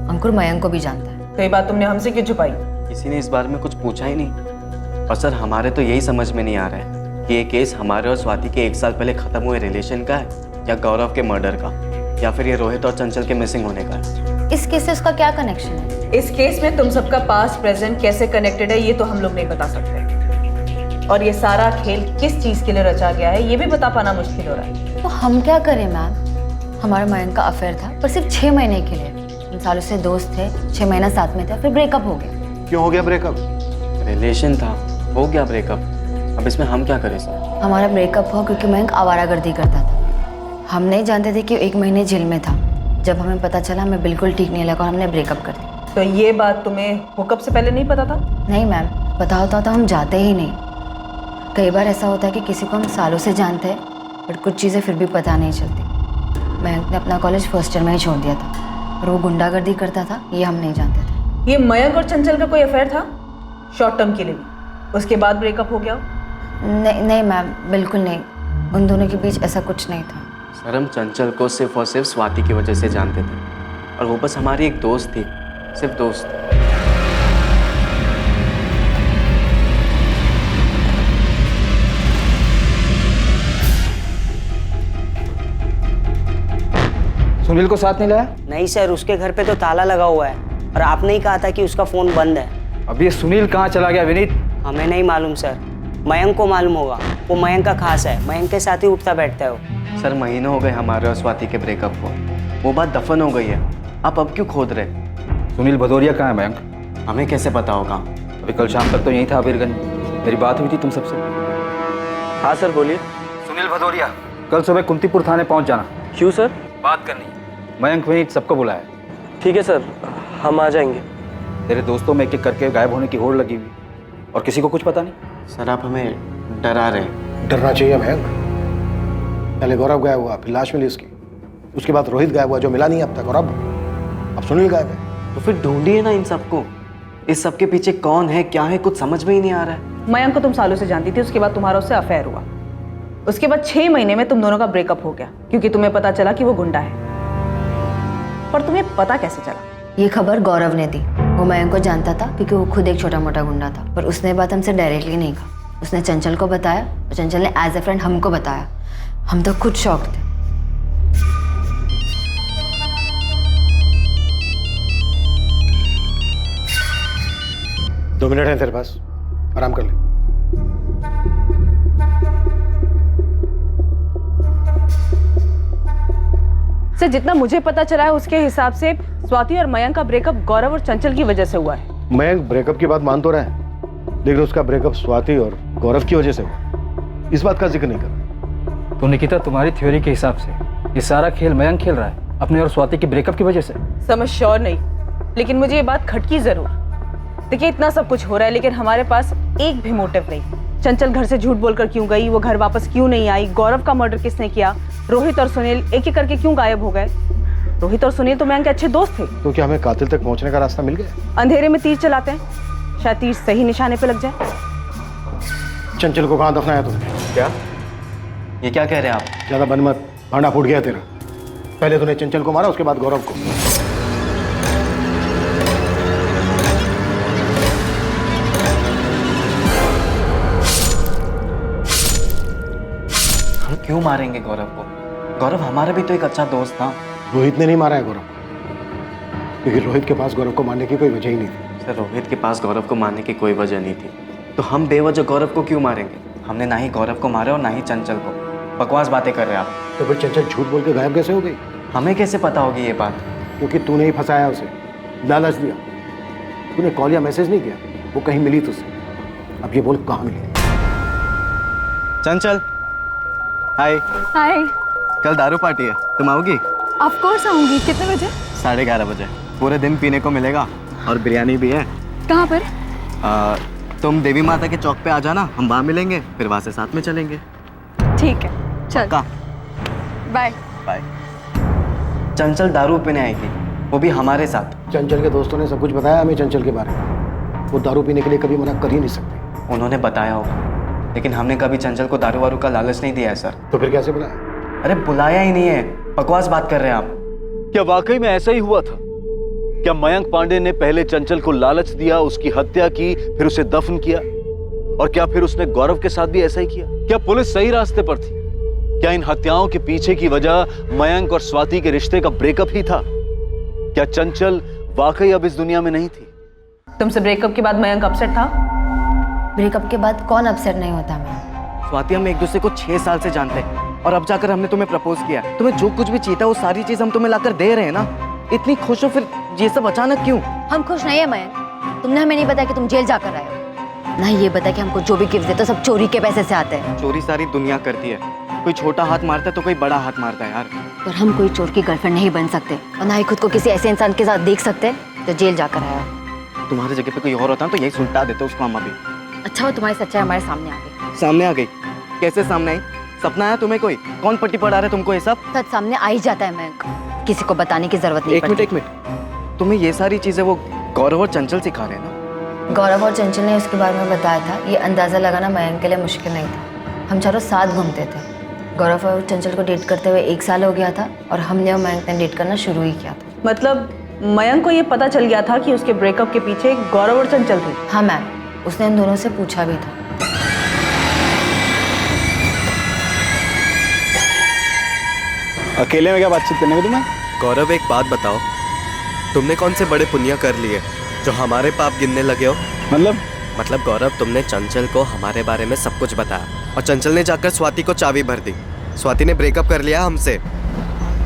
अंकुर मयंक को भी जानता है। तो ये बात तुमने हमसे क्यों छुपाई? किसी ने इस बारे में कुछ पूछा ही नहीं। और सर हमारे तो यही समझ में नहीं आ रहा है कि ये केस हमारे और स्वाति के 1 साल पहले खत्म हुए रिलेशन का है या गौरव के मर्डर का, या फिर ये रोहित और चंचल के मिसिंग होने का है। इस केस से उसका क्या कनेक्शन है? इस केस में तुम सबका पास्ट प्रेजेंट कैसे कनेक्टेड है ये तो हम लोग नहीं बता सकते, और ये सारा खेल किस चीज के लिए रचा गया है ये भी बता पाना मुश्किल हो रहा है। तो हम क्या करें मैम? हमारा मयंक का अफेयर था पर सिर्फ 6 महीने के लिए, इन सालों से दोस्त थे, 6 महीना साथ में थे, फिर ब्रेकअप हो गया। क्यों हो गया ब्रेकअप? रिलेशन था, हो गया ब्रेकअप, अब इसमें हम क्या करें सर? हमारा ब्रेकअप हुआ क्योंकि मयंक आवारागर्दी करता था। हम नहीं जानते थे कि 1 महीने जेल में था। जब हमें पता चला हमें बिल्कुल ठीक नहीं लगा और हमने ब्रेकअप कर दिया। तो ये बात तुम्हें हुकअप से पहले नहीं पता था? नहीं मैम, पता होता तो हम जाते ही नहीं। कई बार ऐसा होता है कि किसी को हम सालों से जानते हैं बट कुछ चीज़ें फिर भी पता नहीं चलती। मयंक ने अपना कॉलेज फर्स्ट ईयर में ही छोड़ दिया था और वो गुंडागर्दी करता था, ये हम नहीं जानते थे। ये मयंक और चंचल का कोई अफेयर था शॉर्ट टर्म के लिए भी, उसके बाद ब्रेकअप हो गया? नहीं मैम, बिल्कुल नहीं, उन दोनों के बीच ऐसा कुछ नहीं था। सर हम चंचल को सिर्फ और सिर्फ स्वाति की वजह से जानते थे और वो बस हमारी एक दोस्त थी, सिर्फ दोस्त। सुनील को साथ नहीं लाया? नहीं सर, उसके घर पे तो ताला लगा हुआ है और आपने ही कहा था कि उसका फ़ोन बंद है। अब ये सुनील कहाँ चला गया विनीत? हमें नहीं मालूम सर, मयंक को मालूम होगा, वो मयंक का खास है, मयंक के साथ ही उठता बैठता है वो। सर महीनों हो गए हमारे और स्वाति के ब्रेकअप को, वो बात दफन हो गई है, आप अब क्यों खोद रहे? सुनील भदौरिया कहाँ है मयंक? हमें कैसे पता होगा? अभी कल शाम तक तो यहीं था अबीरगंज, मेरी बात हुई थी तुम सबसे। हाँ सर बोलिए। सुनील भदौरिया, कल सुबह कुंतीपुर थाने पहुँच जाना। क्यों सर? बात करनी, मयंक विनीत सबको बुलाया। ठीक है सर, हम आ जाएंगे। तेरे दोस्तों में एक-एक करके गायब होने की होड़ लगी हुई और किसी को कुछ पता नहीं। सर आप हमें डरा रहे हैं। डरना चाहिए मयंक, पहले गौरव गायब हुआ, फिर लाश मिली उसके बाद रोहित गायब हुआ जो मिला नहीं अब तक, और अब सुनील गायब है। तो फिर ढूंढिए ना इन सबको, इस सब के पीछे कौन है क्या है कुछ समझ में ही नहीं आ रहा है। मयंक को तुम सालों से जानती थी, उसके बाद तुम्हारा उससे अफेयर हुआ, उसके बाद 6 महीने में तुम दोनों का ब्रेकअप हो गया क्योंकि तुम्हें पता चला कि वो गुंडा है। पर तुम्हें पता कैसे चला? ये खबर गौरव ने दी, वो मयंक को जानता था क्योंकि वो खुद एक छोटा मोटा गुंडा था, पर उसने बात हमसे डायरेक्टली नहीं कहा। उसने चंचल को बताया और चंचल ने एज ए फ्रेंड हमको बताया। हम तो खुद शॉक थे। दो मिनट है तेरे पास, आराम कर ले। सर जितना मुझे पता चला है उसके हिसाब से स्वाति और मयंक का ब्रेकअप गौरव और चंचल की वजह से हुआ है। मयंक ब्रेकअप की बात मान तो रहा है, लेकिन उसका ब्रेकअप स्वाति और गौरव की वजह से हुआ, इस बात का जिक्र नहीं कर रहा। तो निकिता तुम्हारी थ्योरी के हिसाब से ये सारा खेल मयंक खेल रहा है अपने और स्वाति के ब्रेकअप की वजह से? समझ श्योर नहीं, लेकिन मुझे ये बात खटकी जरूर। देखिए इतना सब कुछ हो रहा है लेकिन हमारे पास एक भी मोटिव नहीं। चंचल घर से झूठ बोलकर क्यों गई, वो घर वापस क्यों नहीं आई, गौरव का मर्डर किसने किया, रोहित और सुनील एक एक करके क्यों गायब हो गए। रोहित और सुनील तो मयंक के अच्छे दोस्त थे। तो क्या हमें कातिल तक पहुंचने का रास्ता मिल गया? अंधेरे में तीर चलाते हैं, शायद तीर सही निशाने पे लग जाए। चंचल को कहाँ दफनाया तुमने? क्या ये क्या कह रहे हैं आप? ज्यादा बन मत, भांडा फूट गया तेरा। पहले तूने चंचल को मारा, उसके बाद गौरव को। हम क्यों मारेंगे गौरव को? गौरव हमारा भी तो एक अच्छा दोस्त था। रोहित ने नहीं मारा है गौरव को, क्योंकि रोहित के पास गौरव को मारने की कोई वजह ही नहीं थी। सर रोहित के पास गौरव को मारने की कोई वजह नहीं थी, तो हम बेवजह गौरव को क्यों मारेंगे? हमने ना ही गौरव को मारा और ना ही चंचल को। बकवास बातें कर रहे हैं आप। तो फिर चंचल झूठ बोल के गायब कैसे हो गई? हमें कैसे पता होगी ये बात? क्योंकि तूने ही फंसाया उसे, लालच दिया। तूने कॉल या मैसेज नहीं किया, वो कहीं मिली तुझसे। अब ये बोल कहाँ मिली? चंचल हाय। हाय। कल दारू पार्टी है, तुम आओगी? ऑफ कोर्स आऊंगी। कितने बजे? 11:30 बजे। पूरे दिन पीने को मिलेगा और बिरयानी भी है। कहाँ पर? तुम देवी माता के चौक पे आ जाना, हम वहाँ मिलेंगे, फिर वहाँ से साथ में चलेंगे। ठीक है चल। Bye bye. चंचल दारू पीने आएगी, वो भी हमारे साथ। चंचल के दोस्तों ने सब कुछ बताया हमें चंचल के बारे में। वो दारू पीने के लिए कभी मना कर ही नहीं सकते। उन्होंने बताया होगा, लेकिन हमने कभी चंचल को दारू वारू का लालच नहीं दिया है सर। तो फिर कैसे बुलाया? अरे बुलाया ही नहीं है, बकवास बात कर रहे हैं आप। क्या वाकई में ऐसा ही हुआ था? क्या मयंक पांडे ने पहले चंचल को लालच दिया, उसकी हत्या की, फिर उसे दफन किया? और क्या फिर उसने गौरव के साथ भी ऐसा ही किया? क्या पुलिस सही रास्ते पर थी? क्या इन हत्याओं के पीछे की वजह मयंक और स्वाति के रिश्ते का ब्रेकअप ही था? क्या चंचल वाकई अब इस दुनिया में नहीं थी? तुमसे ब्रेकअप के बाद मयंक अपसेट था? ब्रेकअप के बाद कौन अपसेट नहीं होता मैं? स्वाति हम एक दूसरे को 6 साल से जानते हैं और अब जाकर हमने तुम्हें प्रपोज किया। तुम्हें जो कुछ भी चाहिए था वो सारी चीज हम तुम्हें लाकर दे रहे हैं ना। इतनी खुश हो, फिर ये सब अचानक क्यों? हम खुश नहीं है मयंक। तुमने हमें नहीं बताया कि तुम जेल जाकर आए हो, ना ये बताया कि हमको जो भी गिफ्ट देते हो सब चोरी के पैसे से आते हैं। चोरी सारी दुनिया करती है, कोई छोटा हाथ मारता है तो कोई बड़ा हाथ मारता है यार। पर हम कोई चोर की गर्लफ्रेंड नहीं बन सकते और ना ही खुद को किसी ऐसे इंसान के साथ देख सकते जो जेल जाकर आया। तुम्हारी जगह पे कोई और होता ना तो यही सुलटा देते उसको हम अभी। अच्छा हो तुम्हारी सच्चाई हमारे सामने आ गई। सामने आ गई? कैसे सामने आई? सपना आया तुम्हें कोई? कौन पट्टी पढ़ा रहा है तुमको ये सब? सच सामने आ ही जाता है मयंक, किसी को बताने की जरूरत नहीं पड़ती। एक मिनट, तुम्हें ये सारी चीजें वो गौरव और चंचल सिखा रहे हैं ना? गौरव और चंचल ने उसके बारे में बताया था। ये अंदाजा लगाना मयंक के लिए मुश्किल नहीं था। हम चारों साथ घूमते थे। गौरव और चंचल को डेट करते हुए 1 साल हो गया था और हमने और मयंक ने डेट करना शुरू ही किया था। मतलब मयंक को ये पता चल गया था कि उसके ब्रेकअप के पीछे गौरव और चंचल थे? हाँ मैम, उसने इन दोनों से पूछा भी था। अकेले में क्या बातचीत करने में तुम्हें? गौरव एक बात बताओ, तुमने कौन से बड़े पुण्य कर लिए जो हमारे पाप गिनने लगे हो? मतलब गौरव, तुमने चंचल को हमारे बारे में सब कुछ बताया और चंचल ने जाकर स्वाति को चाबी भर दी। स्वाति ने ब्रेकअप कर लिया हमसे।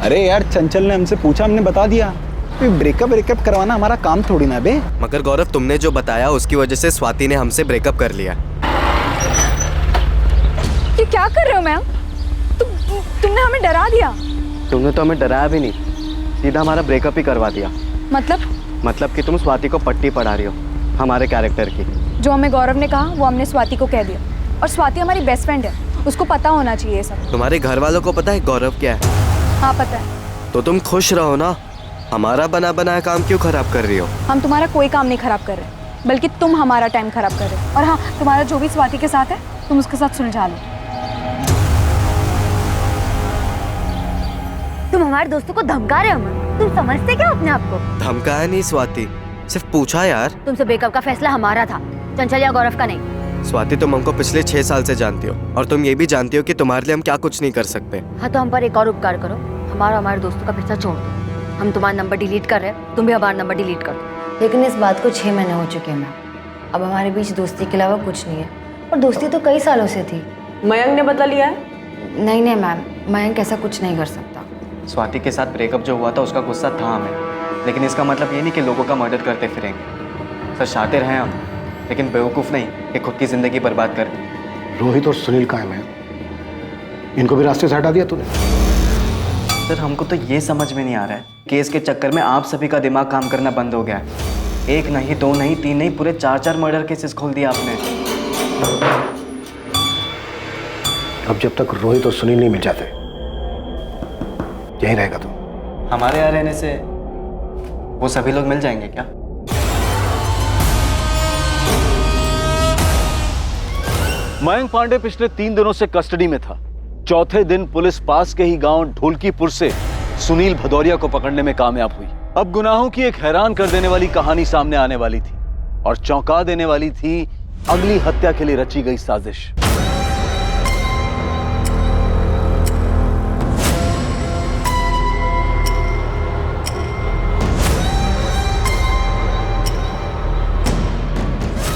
अरे यार, चंचल ने हमसे पूछा, हमने बता दिया। ब्रेकअप करवाना हमारा काम थोड़ी ना बे। मगर गौरव, तुमने जो बताया उसकी वजह से स्वाति ने हमसे ब्रेकअप कर लिया। ये क्या कर रहे हो मैम? तुमने हमें डरा दिया। तुमने तो हमें डराया भी नहीं, सीधा हमारा ब्रेकअप ही करवा दिया। मतलब कि तुम स्वाति को पट्टी पढ़ा रही हो हमारे कैरेक्टर की। जो हमें गौरव ने कहा वो हमने स्वाति को कह दिया, और स्वाति हमारी बेस्ट फ्रेंड है, उसको पता होना चाहिए ये सब। तुम्हारे घर वालों को पता है गौरव क्या है? हाँ पता है। तो तुम खुश रहो ना, हमारा बना बनाया काम क्यों खराब कर रही हो? हम तुम्हारा कोई काम नहीं खराब कर रहे, बल्कि तुम हमारा टाइम खराब कर रहे हो। और हाँ, तुम्हारा जो भी स्वाति के साथ है तुम उसके साथ सुलझा लो। तुम हमारे दोस्तों को धमका रहे हो मैम? तुम समझते क्या अपने आप को? धमकाया नहीं स्वाति, सिर्फ पूछा यार। तुमसे ब्रेकअप का फैसला हमारा था, चंचल या गौरव का नहीं। स्वाति, तुम हमको पिछले 6 साल से जानती हो और तुम ये भी जानती हो कि तुम्हारे लिए हम क्या कुछ नहीं कर सकते। हाँ तो हम पर एक और उपकार करो, हमारे दोस्तों का पीछा छोड़ दो। हम तुम्हारा नंबर डिलीट कर रहे हैं, तुम भी हमारा नंबर डिलीट कर दो। लेकिन इस बात को 6 महीने हो चुके हैं मैम। अब हमारे बीच दोस्ती के अलावा कुछ नहीं है, और दोस्ती तो कई सालों से थी। मयंक ने बदला लिया है? नहीं मैम, मयंक ऐसा कुछ नहीं कर सकता। स्वाति के साथ ब्रेकअप जो हुआ था उसका गुस्सा था हमें, लेकिन इसका मतलब ये नहीं कि लोगों का मर्डर करते फिरेंगे। सर शातिर हैं हम, लेकिन बेवकूफ़ नहीं कि खुद की जिंदगी बर्बाद कर दी। रोहित और सुनील कायम है, इनको भी रास्ते से हटा दिया तूने। सर हमको तो ये समझ में नहीं आ रहा है, केस के चक्कर में आप सभी का दिमाग काम करना बंद हो गया है। एक नहीं, दो नहीं, तीन नहीं, पूरे 4 मर्डर केसेस खोल दिया आपने। अब जब तक रोहित और सुनील नहीं मिल जाते यहीं रहेगा तू। हमारे यहाँ रहने से वो सभी लोग मिल जाएंगे क्या? मयंक पांडे पिछले 3 दिनों से कस्टडी में था। चौथे दिन पुलिस पास के ही गांव ढोलकीपुर से सुनील भदौरिया को पकड़ने में कामयाब हुई। अब गुनाहों की एक हैरान कर देने वाली कहानी सामने आने वाली थी और चौंका देने वाली थी अगली हत्या के लिए रची गई साजिश।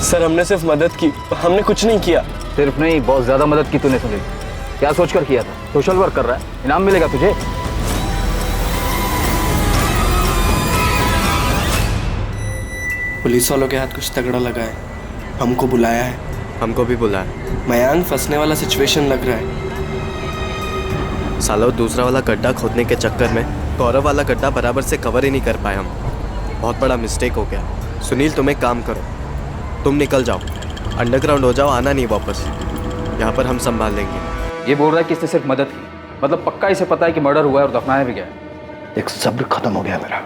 सर हमने सिर्फ मदद की, हमने कुछ नहीं किया। सिर्फ नहीं, बहुत ज्यादा मदद की तूने सुनील। क्या सोचकर किया था? सोशल वर्क कर रहा है, इनाम मिलेगा तुझे। पुलिस वालों के हाथ कुछ तगड़ा लगा है, हमको बुलाया है। हमको भी बुलाया। मयांक फंसने वाला सिचुएशन लग रहा है। सालों दूसरा वाला गड्ढा खोदने के चक्कर में गौरव वाला गड्ढा बराबर से कवर ही नहीं कर पाए हम। बहुत बड़ा मिस्टेक हो गया। सुनील तुम एक काम करो, तुम निकल जाओ, अंडरग्राउंड हो जाओ, आना नहीं वापस। यहाँ पर हम संभाल लेंगे। ये बोल रहा है कि इसने सिर्फ मदद की, मतलब पक्का इसे पता है कि मर्डर हुआ है और दफनाया भी गया है। एक सब्र खत्म हो गया मेरा।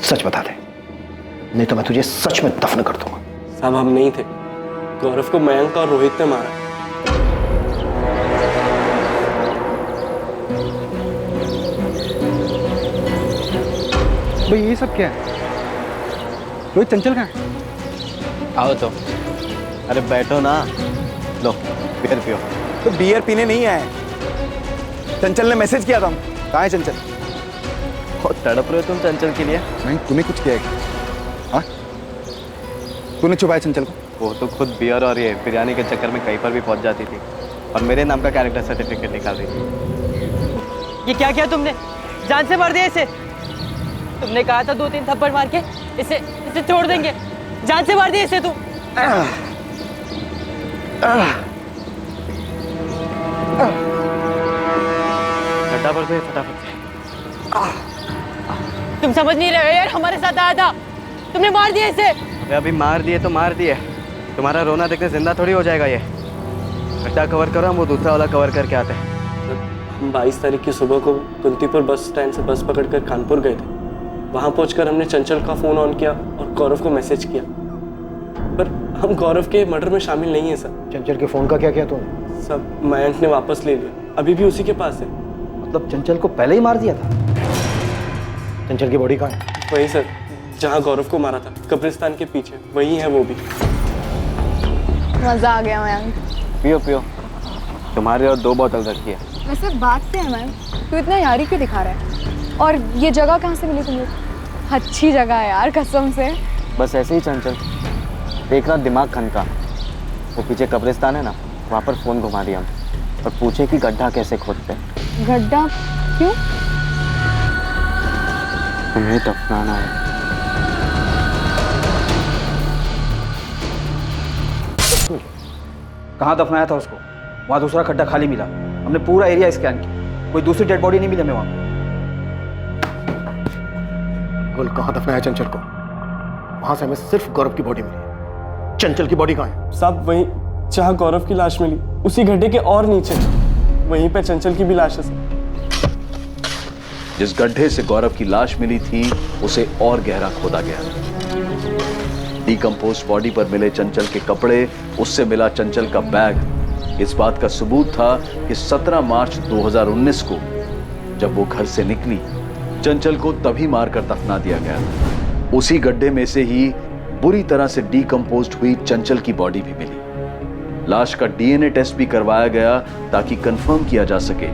सच बता दे, नहीं तो मैं तुझे सच में दफन कर दूंगा। साहब हम नहीं थे, गौरव को मयंक और रोहित ने मारा। भाई ये सब क्या है? रोहित चंचल कहाँ है? आओ तो। अरे बैठो ना, लो बियर पियो। तो बियर पीने नहीं आए, चंचल ने मैसेज किया था। कहाँ है चंचल? बहुत तड़प रहे हो तुम चंचल के लिए। नहीं, तूने कुछ किया है क्या? हाँ? तूने छुपाया चंचल को? वो तो खुद बियर और ये बिरयानी के चक्कर में कहीं पर भी पहुंच जाती थी और मेरे नाम का कैरेक्टर सर्टिफिकेट निकाल रही थी। ये क्या किया तुमने? जान से मार दिया इसे? तुमने कहा था 2-3 थप्पड़ मार के इसे छोड़ देंगे, जान से मार दिया इसे तू। गड्ढा भर दे फटाफट से। तुम समझ नहीं रहे हो यार, हमारे साथ आया था, तुमने मार दिया इसे। अभी मार दिए तो मार दिए, तुम्हारा रोना देखते जिंदा थोड़ी हो जाएगा ये। गड्ढा कवर करो, हम वो दूसरा वाला कवर करके आते हैं। हम 22 तारीख की सुबह को कुंतीपुर बस स्टैंड से बस पकड़कर कानपुर गए थे। वहाँ पहुंचकर हमने चंचल का फ़ोन ऑन किया और गौरव को मैसेज किया, पर हम गौरव के मर्डर में शामिल नहीं है सर। चंचल के फ़ोन का क्या किया तुमने? सब मयंक ने वापस ले लिया, अभी भी उसी के पास है। मतलब चंचल को पहले ही मार दिया था? चंचल की बॉडी कहाँ है? वही सर, जहाँ गौरव को मारा था, कब्रिस्तान के पीछे, वही है वो भी। मजा आ गया मयंक। पियो पियो, तुम्हारे और 2 बोतल रखी है। वैसे बात क्या है मैम, तू इतना यारी क्यों दिखा रहा है? और ये जगह कहाँ से मिली तुम्हें? अच्छी जगह है यार, कसम से। बस ऐसे ही चंचल, देखना दिमाग खनका। वो पीछे कब्रिस्तान है ना, वहाँ पर फ़ोन घुमा दिया हम और पूछे कि गड्ढा कैसे खोदते। गड्ढा क्यों? तुम्हें दफनाना है। कहाँ दफनाया था उसको? वहाँ दूसरा खड्डा खाली मिला, हमने पूरा एरिया स्कैन किया, कोई दूसरी डेड बॉडी नहीं मिली हमें वहाँ। बोल कहाँ दफनाया चंचल को? वहां से हमें सिर्फ गौरव की बॉडी मिली। चंचल की बॉडी कहाँ है? सब वहीं जहाँ गौरव की लाश मिली, उसी गड्ढे के और नीचे, वहीं पे चंचल की भी लाश है। जिस गड्ढे से गौरव की लाश मिली थी उसे और गहरा खोदा गया। डिकम्पोस्ट बॉडी पर मिले चंचल के कपड़े, उससे मिला चंचल का बैग इस बात का सबूत था कि 17 मार्च 2019 को जब वो घर से निकली, चंचल को तभी मारकर दफना दिया गया। उसी गड्ढे में से ही बुरी तरह से डिकम्पोस्ट हुई चंचल की बॉडी भी मिली। लाश का डीएनए टेस्ट भी करवाया गया ताकि कंफर्म किया जा सके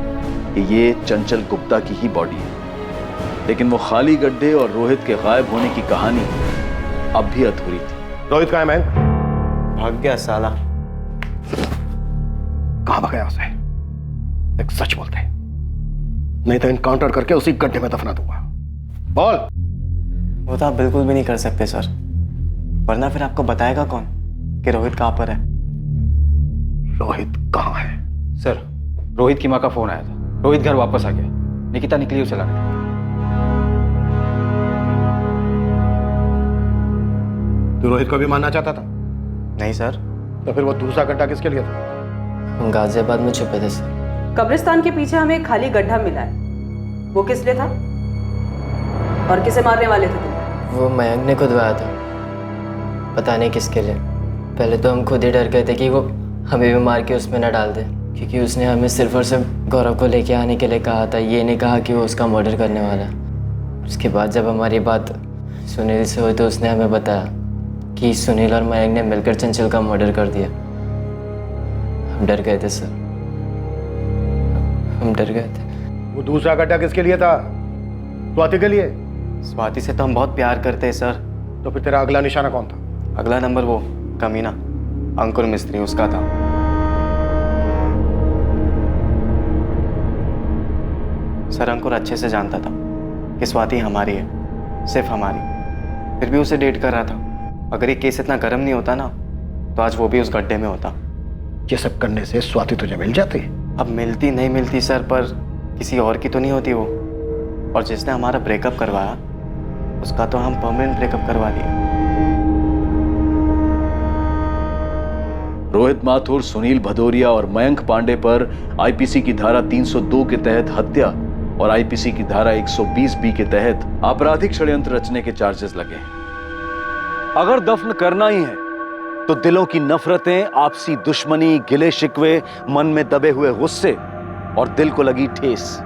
कि ये चंचल गुप्ता की ही बॉडी है। लेकिन वो खाली गड्ढे और रोहित के गायब होने की कहानी अब भी अधूरी थी। रोहित कहाँ है मैन? भाग गया साला। कहाँ भगाया उसे? एक सच बोलते, नहीं तो इनकाउंटर करके उसी गड्ढे में दफना दूंगा। बोल। वो तो आप बिल्कुल भी नहीं कर सकते सर, वरना फिर आपको बताएगा कौन कि रोहित कहाँ पर है? रोहित कहाँ है? सर, रोहित की माँ का फोन आया था, रोहित घर वापस आ गया, निकिता निकली उसे लाने। तू रोहित को भी मारना चाहता था? नहीं सर। तो फिर वो दूसरा गड्ढा किसके लिए था? हम गाजियाबाद में छुपे थे सर। कब्रिस्तान के पीछे हमें एक खाली गड्ढा मिला है, वो किस लिए था और किसे मारने वाले थे तुम? वो मयंक ने खुदवाया था, पता नहीं किसके लिए। पहले तो हम खुद ही डर गए थे कि वो हमें भी मार के उसमें न डाल दे, क्योंकि उसने हमें सिर्फ और सिर्फ गौरव को लेके आने के लिए कहा था, ये नहीं कहा कि वो उसका मर्डर करने वाला है। उसके बाद जब हमारी बात सुनील से हुई तो उसने हमें बताया कि सुनील और मयंक ने मिलकर चंचल का मर्डर कर दिया। हम डर गए थे सर, हम डर गए थे। वो दूसरा गड्ढा किसके लिए था? स्वाति के लिए? स्वाति से तो हम बहुत प्यार करते हैं सर। तो फिर तेरा अगला निशाना कौन था? अगला नंबर वो कमीना अंकुर मिस्त्री, उसका था। सर अंकुर अच्छे से जानता था कि स्वाति हमारी है, सिर्फ हमारी, फिर भी उसे डेट कर रहा था। अगर ये केस इतना गर्म नहीं होता ना तो आज वो भी उस गड्ढे में होता। ये सब करने से स्वाति तुझे मिल जाती? अब मिलती नहीं मिलती सर, पर किसी और की तो नहीं होती वो। और जिसने हमारा ब्रेकअप करवाया उसका तो हम परमानेंट ब्रेकअप करवा दिए। रोहित माथुर, सुनील भदौरिया और मयंक पांडे पर आईपीसी की धारा 302 के तहत हत्या और आईपीसी की धारा 120 बी के तहत आपराधिक षड्यंत्र रचने के चार्जेस लगे हैं। अगर दफन करना ही है तो दिलों की नफरतें, आपसी दुश्मनी, गिले शिकवे, मन में दबे हुए गुस्से और दिल को लगी ठेस,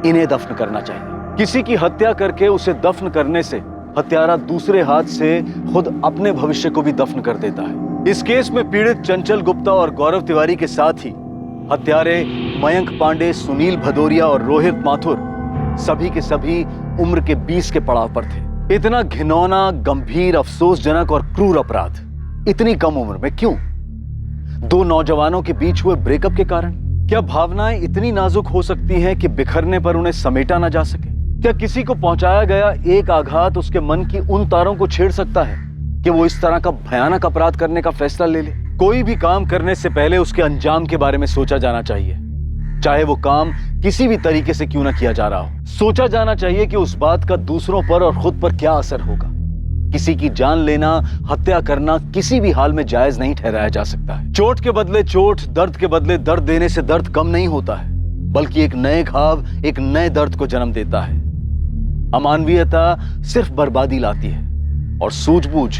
इन्हें दफन करना चाहिए। किसी की हत्या करके उसे दफन करने से हत्यारा दूसरे हाथ से खुद अपने भविष्य को भी दफन कर देता है। इस केस में पीड़ित चंचल गुप्ता और गौरव तिवारी के साथ ही हत्यारे मयंक पांडे, सुनील भदौरिया और रोहित माथुर सभी के सभी उम्र के 20 के पड़ाव पर थे। इतना घिनौना, गंभीर, अफसोसजनक और क्रूर अपराध इतनी कम उम्र में क्यों? दो नौजवानों के बीच हुए ब्रेकअप के कारण? क्या भावनाएं इतनी नाजुक हो सकती हैं कि बिखरने पर उन्हें समेटा ना जा सके? क्या किसी को पहुंचाया गया एक आघात उसके मन की उन तारों को छेड़ सकता है कि वो इस तरह का भयानक अपराध करने का फैसला ले ले? कोई भी काम करने से पहले उसके अंजाम के बारे में सोचा जाना चाहिए, चाहे वो काम किसी भी तरीके से क्यों ना किया जा रहा हो। सोचा जाना चाहिए कि उस बात का दूसरों पर और खुद पर क्या असर होगा। किसी की जान लेना, हत्या करना किसी भी हाल में जायज नहीं ठहराया जा सकता है। चोट के बदले चोट, दर्द के बदले दर्द देने से दर्द कम नहीं होता है, बल्कि एक नए घाव एक नए दर्द को जन्म देता है। अमानवीयता सिर्फ बर्बादी लाती है और सूझबूझ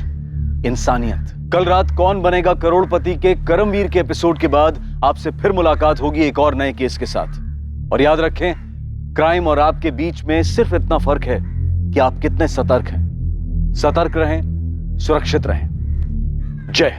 इंसानियत। कल रात कौन बनेगा करोड़पति के करमवीर के एपिसोड के बाद आपसे फिर मुलाकात होगी एक और नए केस के साथ। और याद रखें, क्राइम और आपके बीच में सिर्फ इतना फर्क है कि आप कितने सतर्क हैं। सतर्क रहें, सुरक्षित रहें। जय।